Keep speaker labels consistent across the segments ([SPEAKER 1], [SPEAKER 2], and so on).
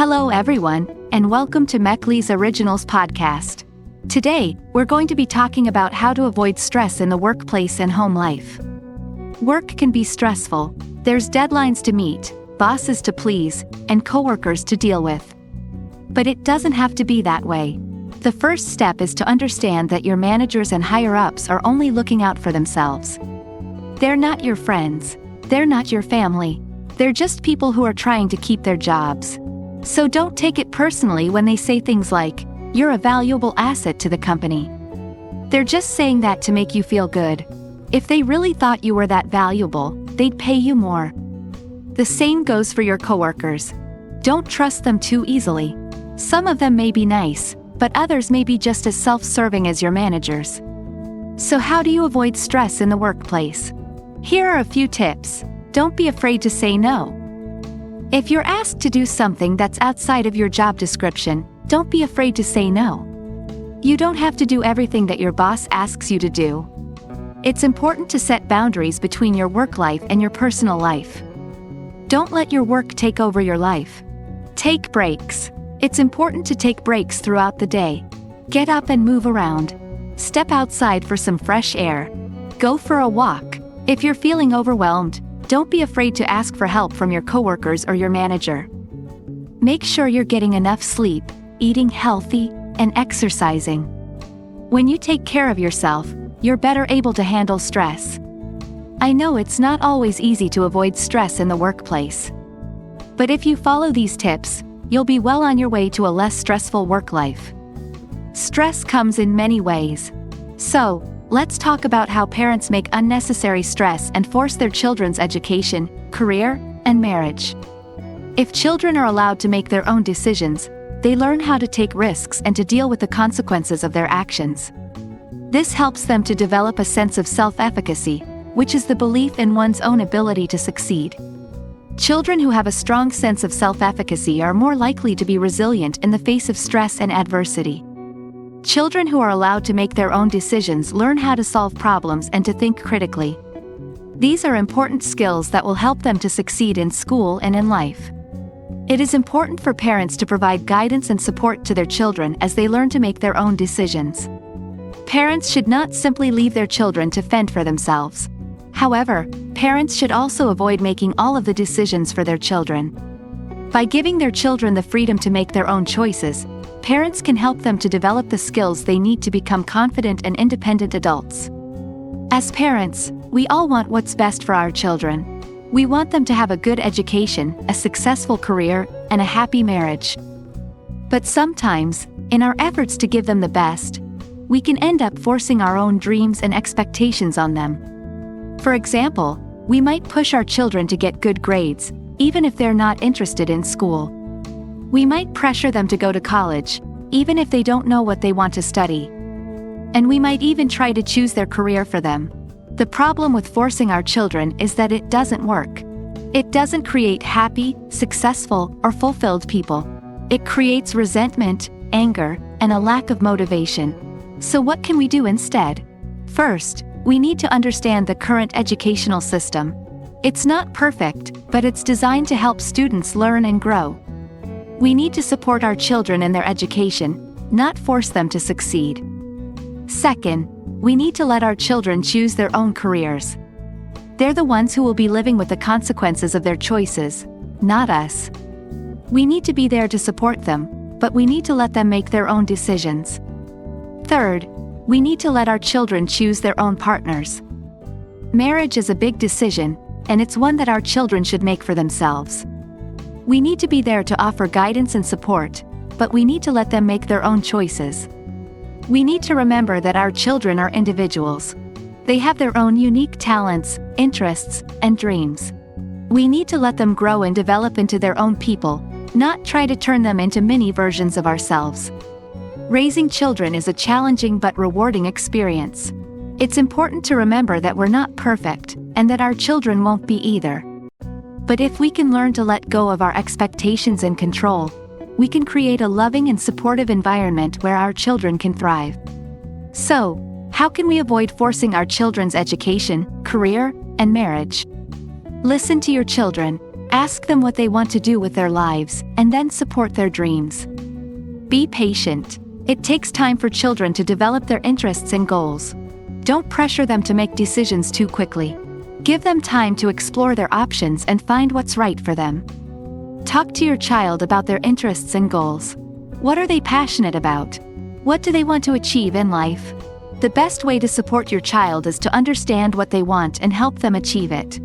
[SPEAKER 1] Hello everyone, and welcome to Makleas Originals Podcast. Today, we're going to be talking about how to avoid stress in the workplace and home life. Work can be stressful. There's deadlines to meet, bosses to please, and coworkers to deal with. But it doesn't have to be that way. The first step is to understand that your managers and higher-ups are only looking out for themselves. They're not your friends. They're not your family. They're just people who are trying to keep their jobs. So don't take it personally when they say things like, "You're a valuable asset to the company." They're just saying that to make you feel good. If they really thought you were that valuable, they'd pay you more. The same goes for your coworkers. Don't trust them too easily. Some of them may be nice, but others may be just as self-serving as your managers. So how do you avoid stress in the workplace? Here are a few tips. Don't be afraid to say no. If you're asked to do something that's outside of your job description, don't be afraid to say no. You don't have to do everything that your boss asks you to do. It's important to set boundaries between your work life and your personal life. Don't let your work take over your life. Take breaks. It's important to take breaks throughout the day. Get up and move around. Step outside for some fresh air. Go for a walk. If you're feeling overwhelmed, don't be afraid to ask for help from your coworkers or your manager. Make sure you're getting enough sleep, eating healthy, and exercising. When you take care of yourself, you're better able to handle stress. I know it's not always easy to avoid stress in the workplace. But if you follow these tips, you'll be well on your way to a less stressful work life. Stress comes in many ways. So, let's talk about how parents make unnecessary stress and force their children's education, career, and marriage. If children are allowed to make their own decisions, they learn how to take risks and to deal with the consequences of their actions. This helps them to develop a sense of self-efficacy, which is the belief in one's own ability to succeed. Children who have a strong sense of self-efficacy are more likely to be resilient in the face of stress and adversity. Children who are allowed to make their own decisions learn how to solve problems and to think critically. These are important skills that will help them to succeed in school and in life. It is important for parents to provide guidance and support to their children as they learn to make their own decisions. Parents should not simply leave their children to fend for themselves. However, parents should also avoid making all of the decisions for their children. By giving their children the freedom to make their own choices, parents can help them to develop the skills they need to become confident and independent adults. As parents, we all want what's best for our children. We want them to have a good education, a successful career, and a happy marriage. But sometimes, in our efforts to give them the best, we can end up forcing our own dreams and expectations on them. For example, we might push our children to get good grades, even if they're not interested in school. We might pressure them to go to college, even if they don't know what they want to study. And we might even try to choose their career for them. The problem with forcing our children is that it doesn't work. It doesn't create happy, successful, or fulfilled people. It creates resentment, anger, and a lack of motivation. So what can we do instead? First, we need to understand the current educational system. It's not perfect, but it's designed to help students learn and grow. We need to support our children in their education, not force them to succeed. Second, we need to let our children choose their own careers. They're the ones who will be living with the consequences of their choices, not us. We need to be there to support them, but we need to let them make their own decisions. Third, we need to let our children choose their own partners. Marriage is a big decision, and it's one that our children should make for themselves. We need to be there to offer guidance and support, but we need to let them make their own choices. We need to remember that our children are individuals. They have their own unique talents, interests, and dreams. We need to let them grow and develop into their own people, not try to turn them into mini versions of ourselves. Raising children is a challenging but rewarding experience. It's important to remember that we're not perfect, and that our children won't be either. But if we can learn to let go of our expectations and control, we can create a loving and supportive environment where our children can thrive. So, how can we avoid forcing our children's education, career, and marriage? Listen to your children. Ask them what they want to do with their lives, and then support their dreams. Be patient. It takes time for children to develop their interests and goals. Don't pressure them to make decisions too quickly. Give them time to explore their options and find what's right for them. Talk to your child about their interests and goals. What are they passionate about? What do they want to achieve in life? The best way to support your child is to understand what they want and help them achieve it.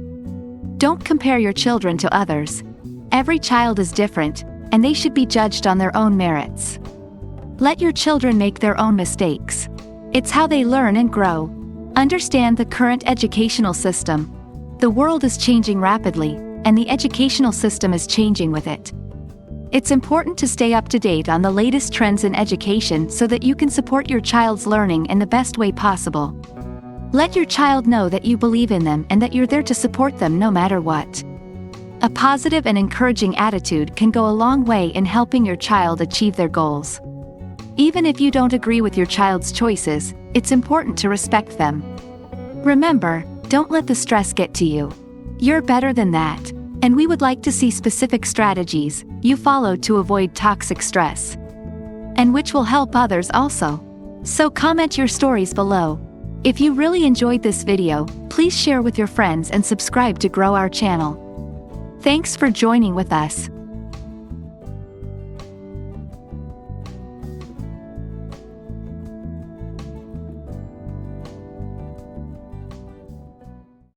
[SPEAKER 1] Don't compare your children to others. Every child is different, and they should be judged on their own merits. Let your children make their own mistakes. It's how they learn and grow. Understand the current educational system. The world is changing rapidly, and the educational system is changing with it. It's important to stay up to date on the latest trends in education so that you can support your child's learning in the best way possible. Let your child know that you believe in them and that you're there to support them no matter what. A positive and encouraging attitude can go a long way in helping your child achieve their goals. Even if you don't agree with your child's choices, it's important to respect them. Remember, don't let the stress get to you. You're better than that, and we would like to see specific strategies you follow to avoid toxic stress, and which will help others also. So comment your stories below. If you really enjoyed this video, please share with your friends and subscribe to grow our channel. Thanks for joining with us.